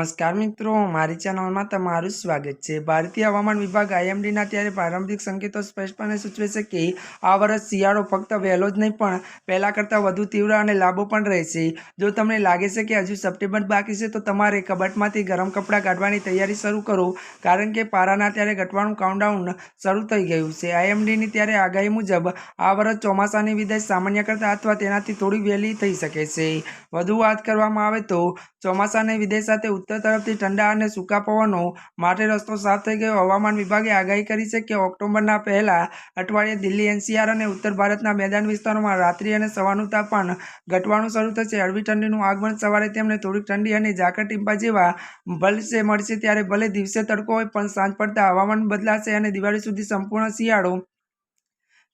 નમસ્કાર મિત્રો, મારી ચેનલમાં તમારું સ્વાગત છે। ભારતીય હવામાન વિભાગ આઈએમડીના ત્યારે પ્રારંભિક સંકેતો સ્પષ્ટપણે સૂચવે છે કે આ વર્ષ શિયાળો ફક્ત વહેલો જ નહીં પણ પહેલાં કરતાં વધુ તીવ્ર અને લાંબો પણ રહેશે। જો તમને લાગે છે કે હજુ સપ્ટેમ્બર બાકી છે તો તમારે કબાટમાંથી ગરમ કપડાં કાઢવાની તૈયારી શરૂ કરો, કારણ કે પારાના ત્યારે ઘટવાનું કાઉન્ટડાઉન શરૂ થઈ ગયું છે। આઈએમડીની ત્યારે આગાહી મુજબ આ વર્ષ ચોમાસાની વિદાય સામાન્ય કરતાં અથવા તેનાથી થોડી વહેલી થઈ શકે છે। વધુ વાત કરવામાં આવે તો ચોમાસાની વિદાય સાથે ઉત્તર તરફથી ઠંડા અને સૂકા પવનો માટે રસ્તો સાફ થઈ ગયો। હવામાન વિભાગે આગાહી કરી છે કે ઓક્ટોબરના પહેલા અઠવાડિયે દિલ્હી, એનસીઆર અને ઉત્તર ભારતના મેદાન વિસ્તારોમાં રાત્રિ અને સવારનું તાપમાન ઘટવાનું શરૂ થશે। હળવી ઠંડીનું આગમન સવારે તેમને થોડીક ઠંડી અને ઝાકળ ટીંપા જેવા મળશે। ત્યારે ભલે દિવસે તડકો હોય પણ સાંજ પડતા હવામાન બદલાશે અને દિવાળી સુધી સંપૂર્ણ શિયાળો।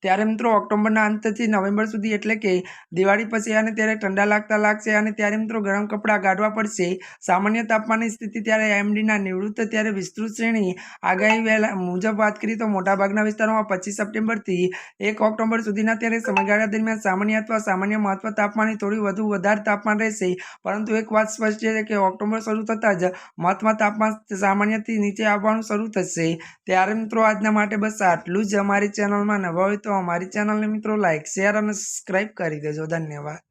ત્યારે મિત્રો ઓક્ટોબરના અંતથી નવેમ્બર સુધી એટલે કે દિવાળી પછી અને ત્યારે ઠંડા લાગશે અને ત્યારે મિત્રો ગરમ કપડાં કાઢવા પડશે। સામાન્ય તાપમાનની સ્થિતિ ત્યારે આઈએમડીના નિવૃત્ત ત્યારે વિસ્તૃત શ્રેણી આગાહી મુજબ વાત કરીએ તો મોટાભાગના વિસ્તારોમાં 25 સપ્ટેમ્બરથી 1 ઓક્ટોબર સુધીના ત્યારે સમયગાળા દરમિયાન સામાન્ય અથવા સામાન્ય મહત્તમ તાપમાનની થોડી વધુ વધારે તાપમાન રહેશે। પરંતુ એક વાત સ્પષ્ટ છે કે ઓક્ટોબર શરૂ થતાં જ મહત્તમ તાપમાન સામાન્યથી નીચે આવવાનું શરૂ થશે। ત્યારે મિત્રો આજના માટે બસ આટલું જ। અમારી ચેનલમાં નવા હોય તો અમારી ચેનલને મિત્રો લાઇક, શેર અને સબસ્ક્રાઈબ કરી દેજો। ધન્યવાદ।